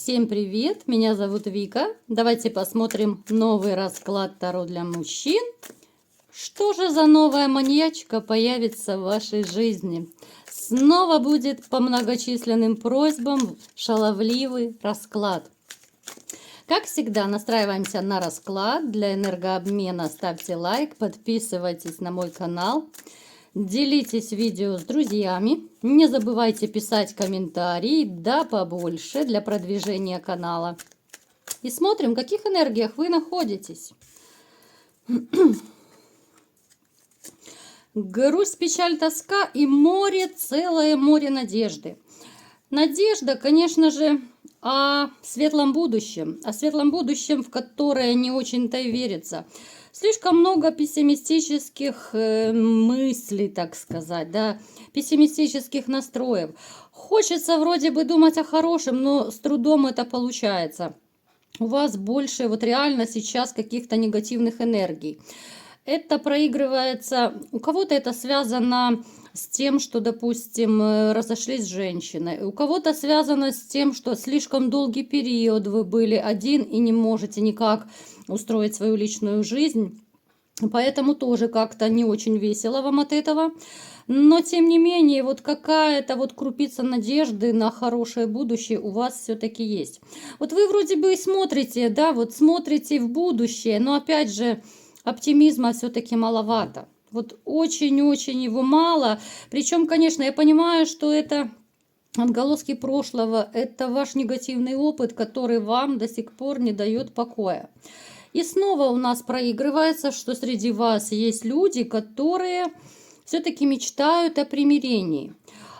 Всем привет! Меня зовут Вика. Давайте посмотрим новый расклад Таро для мужчин. Что же за новая маньячка появится в вашей жизни? Снова будет по многочисленным просьбам шаловливый расклад. Как всегда, настраиваемся на расклад. Для энергообмена ставьте лайк, подписывайтесь на мой канал. Делитесь видео с друзьями. Не забывайте писать комментарии, да побольше, для продвижения канала. И смотрим, в каких энергиях вы находитесь. Грусть, печаль, тоска и море, целое море надежды. Надежда, конечно же, о светлом будущем, в которое не очень-то и верится. Слишком много пессимистических мыслей, так сказать, да, пессимистических настроев. Хочется вроде бы думать о хорошем, но с трудом это получается. У вас больше вот реально сейчас каких-то негативных энергий. Это проигрывается, у кого-то это связано с тем, что, допустим, разошлись с женщиной. У кого-то связано с тем, что слишком долгий период вы были один и не можете никак устроить свою личную жизнь. Поэтому тоже как-то не очень весело вам от этого. Но, тем не менее, вот какая-то вот крупица надежды на хорошее будущее у вас все-таки есть. Вот вы вроде бы и смотрите, да, вот смотрите в будущее, но опять же, оптимизма все-таки маловато. Вот очень-очень его мало. Причем, конечно, я понимаю, что это отголоски прошлого, это ваш негативный опыт, который вам до сих пор не дает покоя. И снова у нас проигрывается, что среди вас есть люди, которые все-таки мечтают о примирении.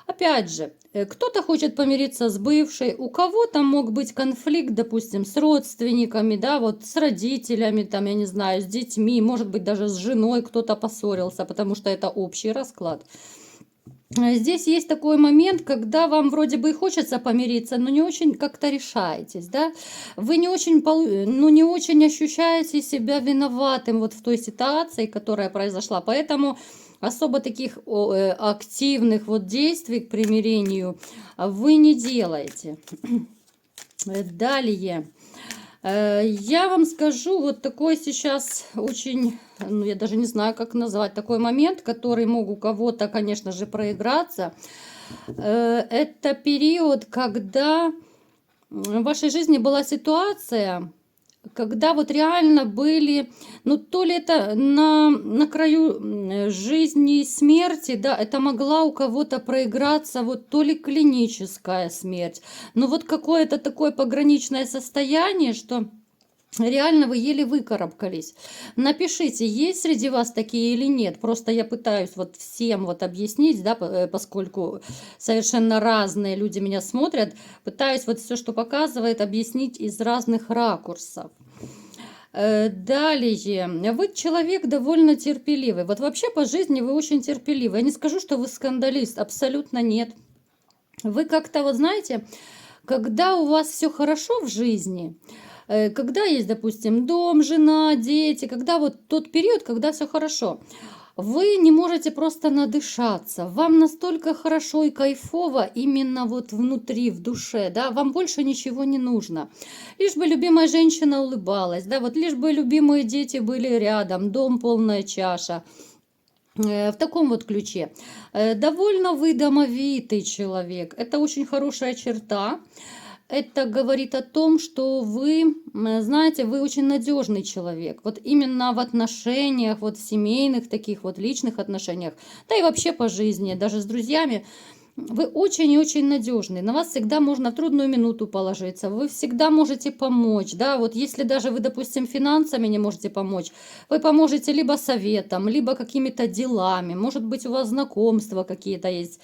Опять же, кто-то хочет помириться с бывшей, у кого-то мог быть конфликт, допустим, с родственниками, да, вот с родителями, там, я не знаю, с детьми, может быть, даже с женой кто-то поссорился, потому что это общий расклад. Здесь есть такой момент, когда вам вроде бы и хочется помириться, но не очень как-то решаетесь, да? Вы не очень ощущаете себя виноватым вот в той ситуации, которая произошла, поэтому особо таких активных вот действий к примирению вы не делаете. Далее. Я вам скажу вот такой сейчас очень, я даже не знаю, как назвать, такой момент, который мог у кого-то, конечно же, проиграться. Это период, когда в вашей жизни была ситуация, когда вот реально были, то ли это на краю жизни и смерти, да, это могла у кого-то проиграться, вот то ли клиническая смерть, но вот какое-то такое пограничное состояние, что реально вы еле выкарабкались. Напишите, есть среди вас такие или нет. Просто я пытаюсь вот всем вот объяснить, да, поскольку совершенно разные люди меня смотрят. Пытаюсь вот все, что показывает, объяснить из разных ракурсов. Далее, вы человек довольно терпеливый. Вот вообще по жизни вы очень терпеливый. Я не скажу, что вы скандалист, абсолютно нет. Вы как-то, вот знаете, когда у вас все хорошо в жизни, когда есть, допустим, дом, жена, дети, когда вот тот период, когда все хорошо, вы не можете просто надышаться. Вам настолько хорошо и кайфово именно вот внутри, в душе, да, вам больше ничего не нужно. Лишь бы любимая женщина улыбалась, да, вот лишь бы любимые дети были рядом, дом полная чаша. В таком вот ключе. Довольно вы домовитый человек. Это очень хорошая черта. Это говорит о том, что вы, знаете, вы очень надежный человек. Вот именно в отношениях, вот в семейных таких вот личных отношениях, да и вообще по жизни, даже с друзьями, вы очень и очень надежный. На вас всегда можно в трудную минуту положиться. Вы всегда можете помочь. Да? Вот если даже вы, допустим, финансами не можете помочь, вы поможете либо советом, либо какими-то делами. Может быть, у вас знакомства какие-то есть.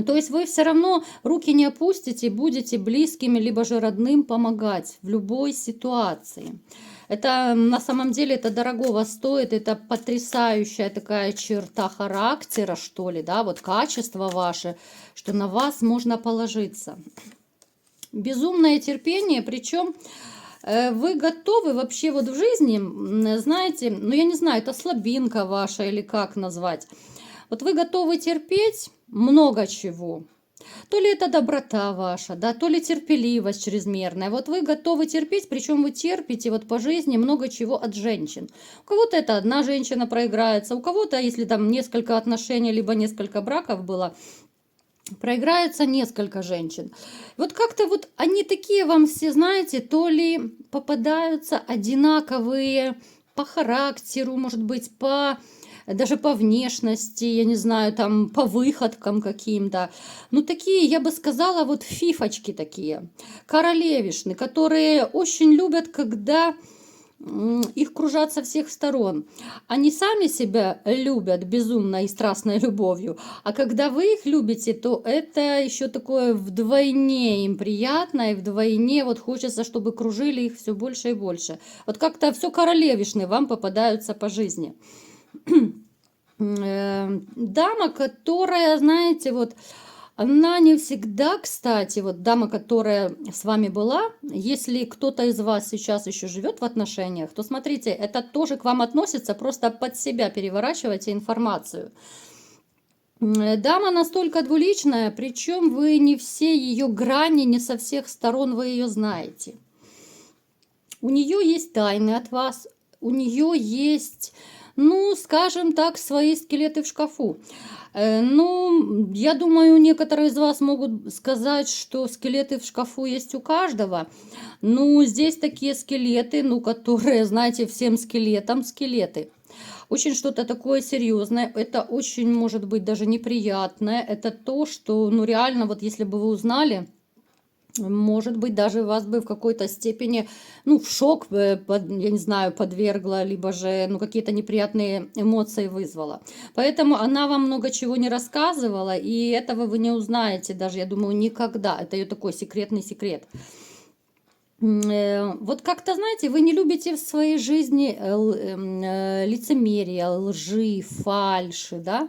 То есть вы все равно руки не опустите, будете близкими, либо же родным помогать в любой ситуации. Это на самом деле это дорогого стоит, это потрясающая такая черта характера, что ли, да, вот качество ваше, что на вас можно положиться. Безумное терпение, причем вы готовы вообще вот в жизни, знаете, я не знаю, это слабинка ваша или как назвать. Вот вы готовы терпеть много чего. То ли это доброта ваша, да, то ли терпеливость чрезмерная. Вот вы готовы терпеть, причем вы терпите вот по жизни много чего от женщин. У кого-то это одна женщина проиграется, у кого-то, если там несколько отношений, либо несколько браков было, проиграется несколько женщин. Вот как-то вот они такие вам все, знаете, то ли попадаются одинаковые по характеру, может быть, даже по внешности, я не знаю, там, по выходкам каким-то. Ну, такие, я бы сказала, вот фифочки такие, королевишны, которые очень любят, когда их кружат со всех сторон. Они сами себя любят безумно и страстной любовью, а когда вы их любите, то это еще такое вдвойне им приятно, и вдвойне вот хочется, чтобы кружили их все больше и больше. Вот как-то все королевишны вам попадаются по жизни. Дама, которая, знаете, вот она не всегда, кстати, вот дама, которая с вами была, если кто-то из вас сейчас еще живет в отношениях, то смотрите, это тоже к вам относится, просто под себя переворачивайте информацию. Дама настолько двуличная, причем вы не все ее грани, не со всех сторон вы ее знаете. У нее есть тайны от вас, у нее есть, ну, скажем так, свои скелеты в шкафу. Ну, я думаю, некоторые из вас могут сказать, что скелеты в шкафу есть у каждого. Ну, здесь такие скелеты, ну, которые, знаете, всем скелетам скелеты. Очень что-то такое серьезное, это очень может быть даже неприятное. Это то, что, ну, реально, вот если бы вы узнали, может быть, даже вас бы в какой-то степени, ну, в шок, я не знаю, подвергла, либо же, ну, какие-то неприятные эмоции вызвала. Поэтому она вам много чего не рассказывала, и этого вы не узнаете даже, я думаю, никогда. Это ее такой секретный секрет. Вот как-то, знаете, вы не любите в своей жизни лицемерие, лжи, фальши, да?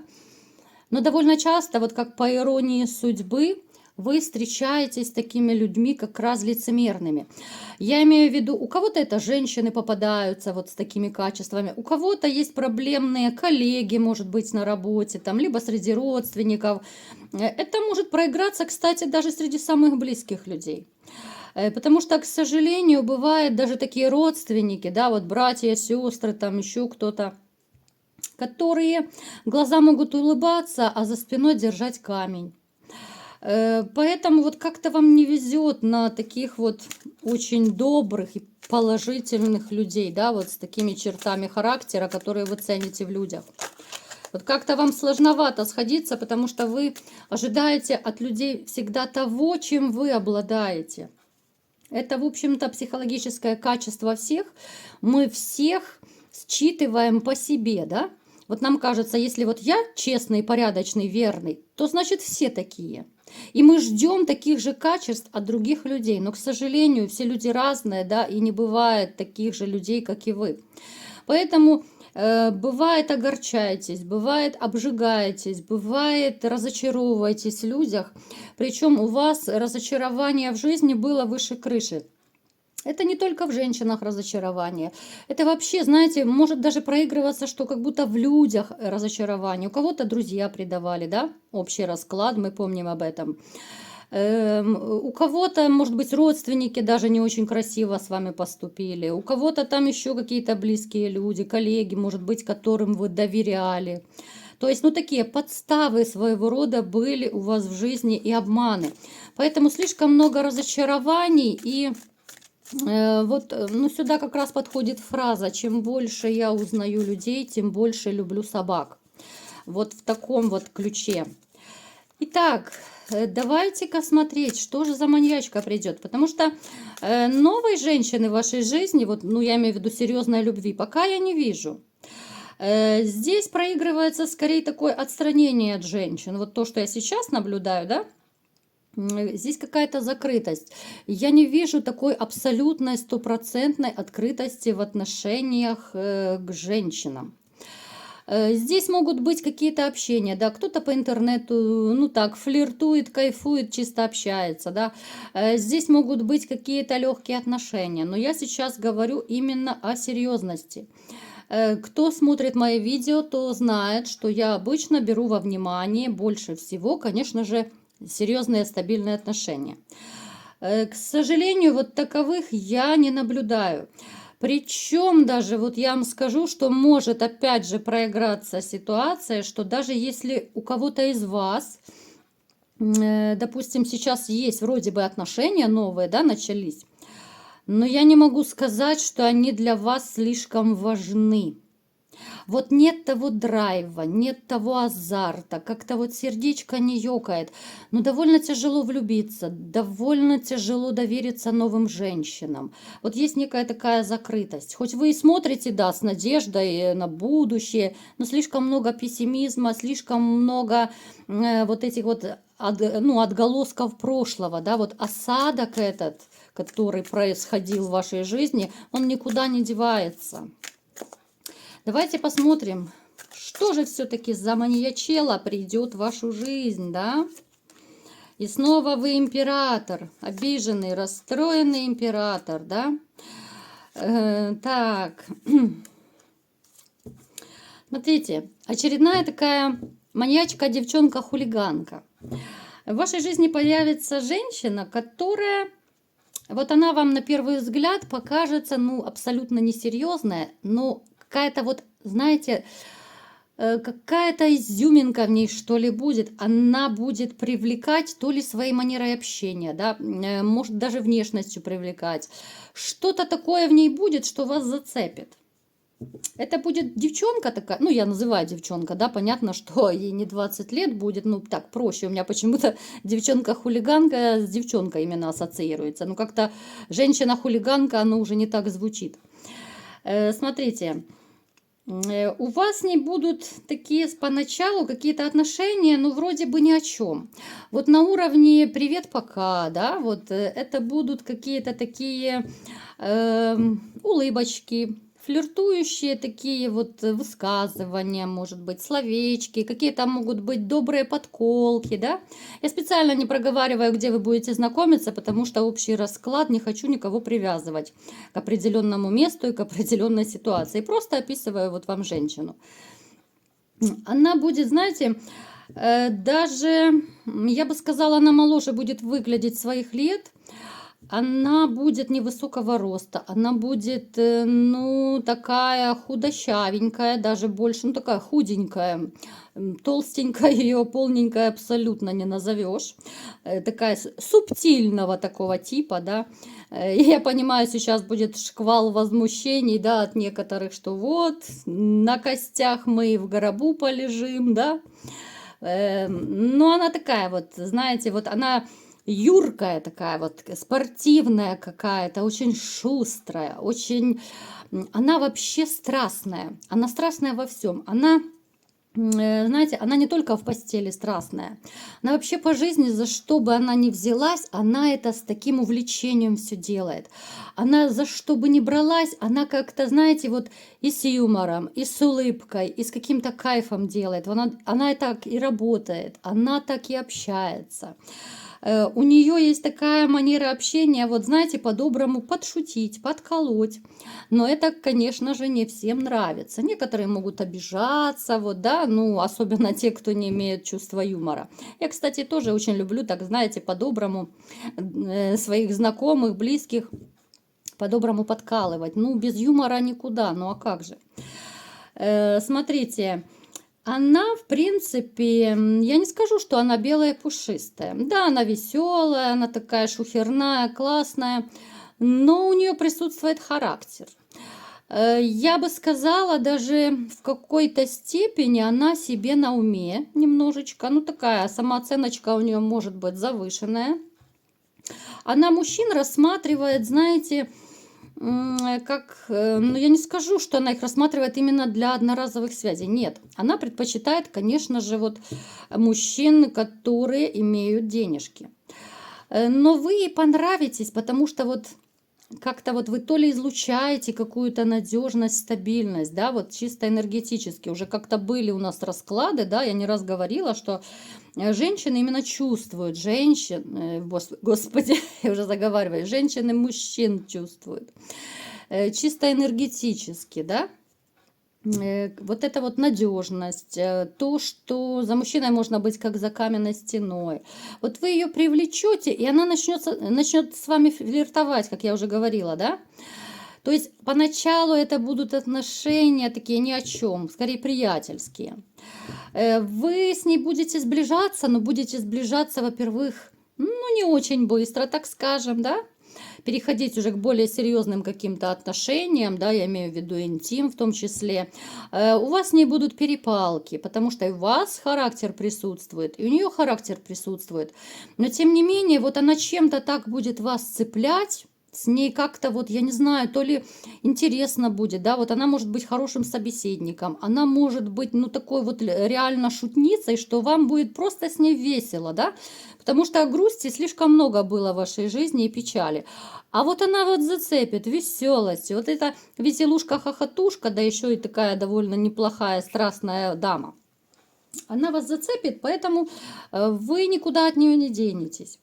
Но довольно часто, вот как по иронии судьбы, вы встречаетесь с такими людьми как раз лицемерными. Я имею в виду, у кого-то это женщины попадаются вот с такими качествами, у кого-то есть проблемные коллеги, может быть, на работе, там, либо среди родственников. Это может проиграться, кстати, даже среди самых близких людей. Потому что, к сожалению, бывают даже такие родственники, да, вот братья, сестры, там еще кто-то, которые глаза могут улыбаться, а за спиной держать камень. Поэтому вот как-то вам не везет на таких вот очень добрых и положительных людей, да, вот с такими чертами характера, которые вы цените в людях. Вот как-то вам сложновато сходиться, потому что вы ожидаете от людей всегда того, чем вы обладаете. Это, в общем-то, психологическое качество всех. Мы всех считываем по себе, да? Вот нам кажется, если вот я честный, порядочный, верный, то значит все такие. И мы ждем таких же качеств от других людей. Но, к сожалению, все люди разные, да, и не бывает таких же людей, как и вы. Поэтому бывает огорчаетесь, бывает обжигаетесь, бывает разочаровываетесь в людях. Причем у вас разочарование в жизни было выше крыши. Это не только в женщинах разочарование. Это вообще, знаете, может даже проигрываться, что как будто в людях разочарование. У кого-то друзья предавали, да? Общий расклад, мы помним об этом. У кого-то, может быть, родственники даже не очень красиво с вами поступили. У кого-то там еще какие-то близкие люди, коллеги, может быть, которым вы доверяли. То есть, ну, такие подставы своего рода были у вас в жизни и обманы. Поэтому слишком много разочарований и... Вот, ну, сюда как раз подходит фраза: чем больше я узнаю людей, тем больше люблю собак. Вот в таком вот ключе. Итак, давайте-ка смотреть, что же за маньячка придет. Потому что новой женщины в вашей жизни, вот, ну, я имею в виду серьезной любви, пока я не вижу. Здесь проигрывается скорее такое отстранение от женщин. Вот то, что я сейчас наблюдаю, да? Здесь какая-то закрытость. Я не вижу такой абсолютной, стопроцентной открытости в отношениях к женщинам. Здесь могут быть какие-то общения, да, кто-то по интернету, ну так, флиртует, кайфует, чисто общается, да. Здесь могут быть какие-то легкие отношения, но я сейчас говорю именно о серьезности. Кто смотрит мои видео, то знает, что я обычно беру во внимание больше всего, конечно же, серьезные стабильные отношения. К сожалению, вот таковых я не наблюдаю. Причем даже вот я вам скажу, что может опять же проиграться ситуация, что даже если у кого-то из вас, допустим, сейчас есть вроде бы отношения новые, да, начались, но я не могу сказать, что они для вас слишком важны. Вот нет того драйва, нет того азарта, как-то вот сердечко не ёкает. Но довольно тяжело влюбиться, довольно тяжело довериться новым женщинам. Вот есть некая такая закрытость. Хоть вы и смотрите, да, с надеждой на будущее, но слишком много пессимизма, слишком много вот этих вот отголосков прошлого, да, вот осадок этот, который происходил в вашей жизни, он никуда не девается. Давайте посмотрим, что же все-таки за маньячела придет в вашу жизнь, да? И снова вы император, обиженный, расстроенный император, да? Так, смотрите, очередная такая маньячка, девчонка-хулиганка. В вашей жизни появится женщина, которая... Вот она вам на первый взгляд покажется, ну, абсолютно несерьезная, но какая-то вот, знаете, какая-то изюминка в ней, что ли, будет. Она будет привлекать то ли своей манерой общения, да, может даже внешностью привлекать. Что-то такое в ней будет, что вас зацепит. Это будет девчонка такая, ну, я называю девчонка, да, понятно, что ей не 20 лет будет, ну, так, проще. У меня почему-то девчонка-хулиганка с девчонкой именно ассоциируется. Ну, как-то женщина-хулиганка, оно уже не так звучит. Смотрите, у вас не будут такие поначалу какие-то отношения, ну, вроде бы ни о чем. Вот на уровне «привет, пока», да, вот это будут какие-то такие улыбочки, флиртующие такие вот высказывания, может быть, словечки, какие-то могут быть добрые подколки, да. Я специально не проговариваю, где вы будете знакомиться, потому что общий расклад, не хочу никого привязывать к определенному месту и к определенной ситуации. Просто описываю вот вам женщину. Она будет, знаете, даже, я бы сказала, она моложе будет выглядеть своих лет. Она будет невысокого роста, она будет, ну, такая худощавенькая, даже больше, ну, такая худенькая, толстенькая ее, полненькая абсолютно не назовешь. Такая субтильного такого типа, да. Я понимаю, сейчас будет шквал возмущений, да, от некоторых, что вот, на костях мы в гробу полежим, да. Но она такая вот, знаете, вот она... юркая такая вот, спортивная какая-то, очень шустрая, очень... Она вообще страстная. Она страстная во всем. Она, знаете, она не только в постели страстная. Она вообще по жизни, за что бы она ни взялась, она это с таким увлечением все делает. Она за что бы ни бралась, она как-то, знаете, вот и с юмором, и с улыбкой, и с каким-то кайфом делает. Она так и работает, она так и общается. У нее есть такая манера общения, вот знаете, по-доброму подшутить, подколоть. Но это, конечно же, не всем нравится. Некоторые могут обижаться, вот, да, ну, особенно те, кто не имеет чувства юмора. Я, кстати, тоже очень люблю, так, знаете, по-доброму своих знакомых, близких, по-доброму подкалывать. Ну, без юмора никуда, ну, а как же. Смотрите. Она, в принципе, я не скажу, что она белая и пушистая. Да, она веселая, она такая шухерная, классная, но у нее присутствует характер. Я бы сказала, даже в какой-то степени она себе на уме немножечко. Ну, такая самооценочка у нее может быть завышенная. Она мужчин рассматривает, знаете, как, ну, я не скажу, что она их рассматривает именно для одноразовых связей. Нет, она предпочитает, конечно же, вот мужчин, которые имеют денежки. Но вы ей понравитесь, потому что вот как-то вот вы то ли излучаете какую-то надежность, стабильность, да, вот чисто энергетически. Уже как-то были у нас расклады, да, я не раз говорила, что женщины именно чувствуют, господи, я уже заговариваю, женщины мужчин чувствуют. Чисто энергетически, да. Вот эта вот надежность, то, что за мужчиной можно быть как за каменной стеной. Вот вы ее привлечете, и она начнет с вами флиртовать, как я уже говорила, да? То есть поначалу это будут отношения такие ни о чем, скорее приятельские. Вы с ней будете сближаться, но будете сближаться, во-первых, ну, не очень быстро, так скажем, да? Переходить уже к более серьезным каким-то отношениям, да, я имею в виду интим в том числе, у вас не будут перепалки, потому что и у вас характер присутствует, и у нее характер присутствует. Но тем не менее, вот она чем-то так будет вас цеплять, с ней как-то вот, я не знаю, то ли интересно будет, да, вот она может быть хорошим собеседником, она может быть, ну, такой вот реально шутницей, что вам будет просто с ней весело, да, потому что грусти слишком много было в вашей жизни и печали. А вот она вот зацепит веселость, вот эта веселушка-хохотушка, да еще и такая довольно неплохая страстная дама. Она вас зацепит, поэтому вы никуда от нее не денетесь.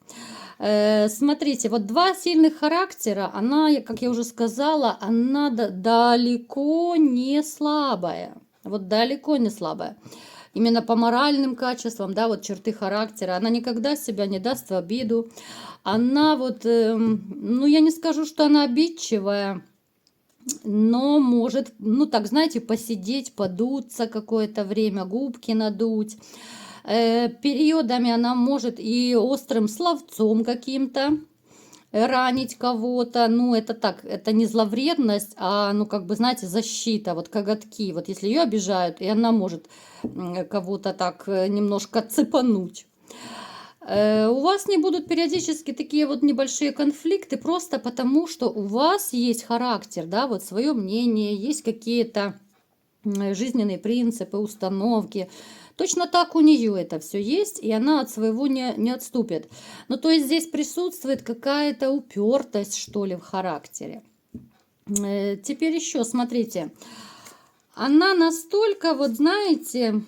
Смотрите, вот два сильных характера, она, как я уже сказала, она далеко не слабая. Вот далеко не слабая. Именно по моральным качествам, да, вот черты характера. Она никогда себя не даст в обиду. Она вот, ну, я не скажу, что она обидчивая, но может, ну, так, знаете, посидеть, подуться какое-то время, губки надуть. Периодами она может и острым словцом каким-то ранить кого-то. Ну, это так, это не зловредность, а, ну, как бы, знаете, защита, вот коготки. Вот если ее обижают, и она может кого-то так немножко цепануть. У вас не будут периодически такие вот небольшие конфликты, просто потому, что у вас есть характер, да, вот свое мнение, есть какие-то жизненные принципы, установки. Точно так у нее это все есть, и она от своего не отступит. Ну, то есть здесь присутствует какая-то упертость, что ли, в характере. Теперь еще, смотрите, она настолько, вот знаете,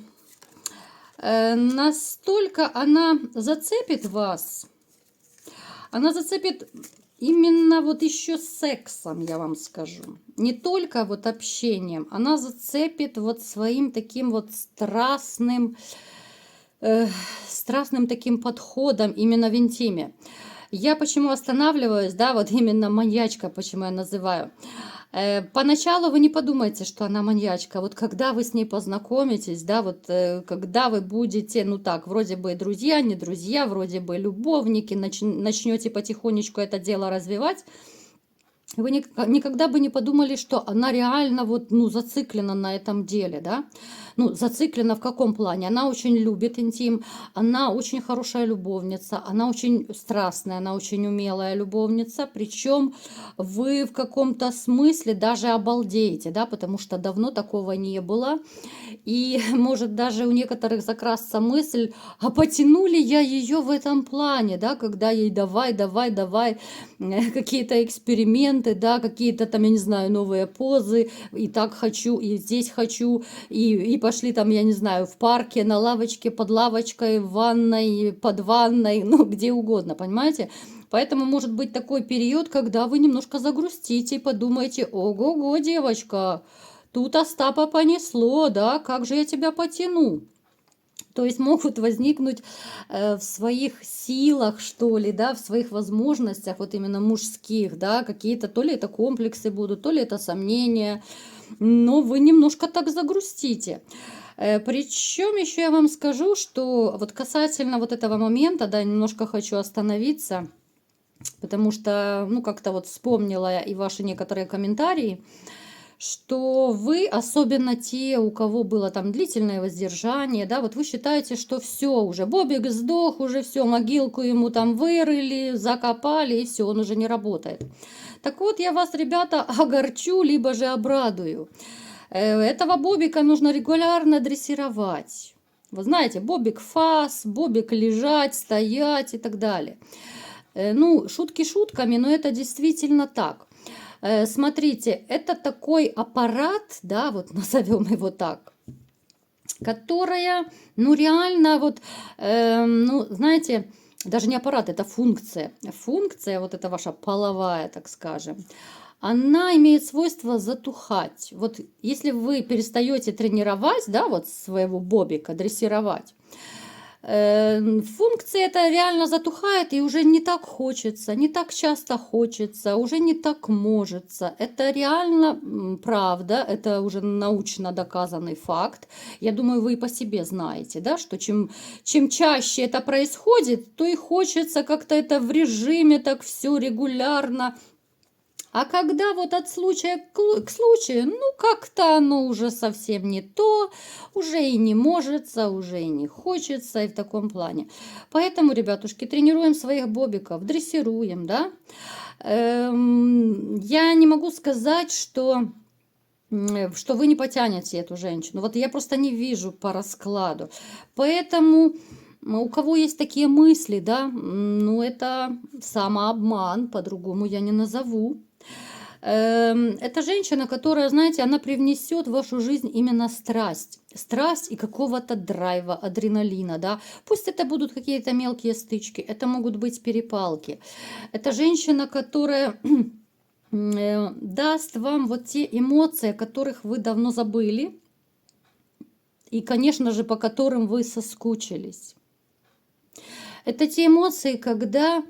настолько она зацепит вас, она зацепит именно вот еще сексом, я вам скажу. Не только вот общением, она зацепит вот своим таким вот страстным таким подходом именно в интиме. Я почему останавливаюсь, да, вот именно маньячка, почему я называю. Поначалу вы не подумайте, что она маньячка. Вот когда вы с ней познакомитесь, да, вот когда вы будете, ну так, вроде бы друзья, не друзья, вроде бы любовники, начнете потихонечку это дело развивать, вы никогда бы не подумали, что она реально вот, ну, зациклена на этом деле, да? Ну, зациклена в каком плане? Она очень любит интим, она очень хорошая любовница, она очень страстная, она очень умелая любовница, причем вы в каком-то смысле даже обалдеете, да, потому что давно такого не было, и может даже у некоторых закрасться мысль, а потянули я ее в этом плане, да, когда ей давай, давай, давай, какие-то эксперименты, да, какие-то там, я не знаю, новые позы, и так хочу, и здесь хочу, и пошли там, я не знаю, в парке, на лавочке, под лавочкой, в ванной, под ванной, ну, где угодно, понимаете? Поэтому может быть такой период, когда вы немножко загрустите и подумаете, ого-го, девочка, тут Остапа понесло, да, как же я тебя потяну? То есть могут возникнуть в своих силах, что ли, да, в своих возможностях, вот именно мужских, да, какие-то, то ли это комплексы будут, то ли это сомнения, но вы немножко так загрустите. Причем еще я вам скажу, что вот касательно вот этого момента, да, немножко хочу остановиться, потому что, ну, как-то вот вспомнила и ваши некоторые комментарии, что вы, особенно те, у кого было там длительное воздержание, да, вот вы считаете, что все, уже Бобик сдох, уже все, могилку ему там вырыли, закопали, и все, он уже не работает. Так вот, я вас, ребята, огорчу, либо же обрадую. Этого Бобика нужно регулярно дрессировать. Вы знаете, Бобик фас, Бобик лежать, стоять и так далее. Ну, шутки шутками, но это действительно так. Смотрите, это такой аппарат, да, вот назовем его так, которая, ну, реально, вот, ну, знаете, даже не аппарат, это функция. Функция, вот это ваша половая, так скажем, она имеет свойство затухать. Вот если вы перестаете тренировать, да, вот своего бобика, дрессировать, функция эта реально затухает и уже не так хочется, не так часто хочется, уже не так можется. Это реально правда, это уже научно доказанный факт. Я думаю, вы и по себе знаете, да, что чем чаще это происходит, то и хочется как-то это в режиме так все регулярно. А когда вот от случая к случаю, ну как-то оно уже совсем не то, уже и не можется, уже и не хочется, и в таком плане. Поэтому, ребятушки, тренируем своих бобиков, дрессируем, да. Я не могу сказать, что вы не потянете эту женщину. Вот я просто не вижу по раскладу. Поэтому у кого есть такие мысли, да, ну это самообман, по-другому я не назову. Это женщина, которая, знаете, она привнесет в вашу жизнь именно страсть. Страсть и какого-то драйва, адреналина, да. Пусть это будут какие-то мелкие стычки, это могут быть перепалки. Это женщина, которая даст вам вот те эмоции, о которых вы давно забыли. И, конечно же, по которым вы соскучились. Это те эмоции, когда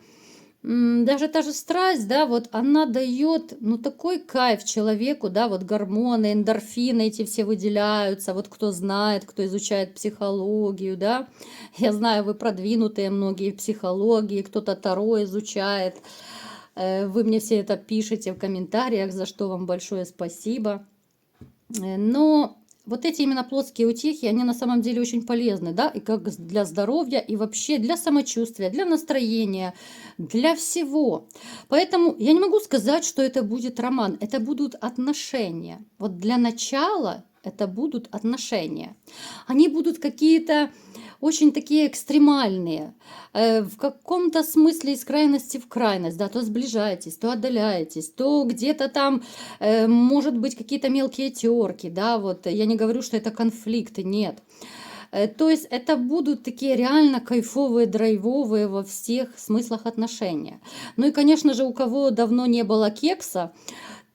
даже та же страсть, да, вот она дает, ну, такой кайф человеку, да, вот гормоны, эндорфины эти все выделяются, вот кто знает, кто изучает психологию, да, я знаю, вы продвинутые многие в психологии, кто-то Таро изучает, вы мне все это пишете в комментариях, за что вам большое спасибо, но вот эти именно плотские утехи, они на самом деле очень полезны, да, и как для здоровья, и вообще для самочувствия, для настроения, для всего. Поэтому я не могу сказать, что это будет роман, это будут отношения. Вот для начала это будут отношения. Они будут какие-то очень такие экстремальные, в каком-то смысле из крайности в крайность, да, то сближаетесь, то отдаляетесь, то где-то там, может быть, какие-то мелкие терки, да, вот, я не говорю, что это конфликты, нет. То есть это будут такие реально кайфовые, драйвовые во всех смыслах отношения. Ну и, конечно же, у кого давно не было кекса,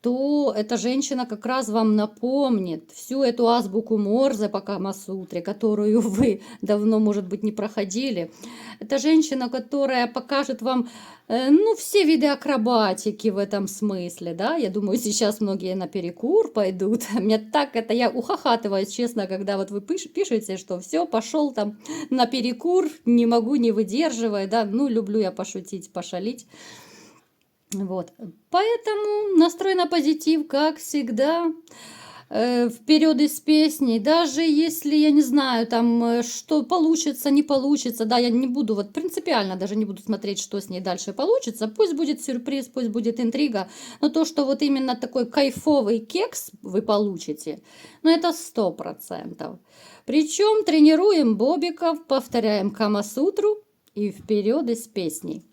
то эта женщина как раз вам напомнит всю эту азбуку Морзе по Камасутре, которую вы давно, может быть, не проходили. Это женщина, которая покажет вам, ну, все виды акробатики в этом смысле, да. Я думаю, сейчас многие на перекур пойдут. Мне так это, я ухахатываюсь, честно, когда вот вы пишете, что все, пошел там на перекур, не могу, не выдерживая, да. Ну, люблю я пошутить, пошалить. Вот, поэтому настрой на позитив, как всегда, вперед из песней, даже если, я не знаю, там, что получится, не получится, да, я не буду, вот принципиально даже не буду смотреть, что с ней дальше получится, пусть будет сюрприз, пусть будет интрига, но то, что вот именно такой кайфовый кекс вы получите, ну, это 100%. Причем тренируем бобиков, повторяем Камасутру и вперед из песней.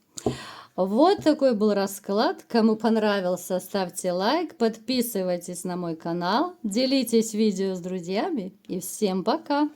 Вот такой был расклад. Кому понравился, ставьте лайк, подписывайтесь на мой канал, делитесь видео с друзьями и всем пока!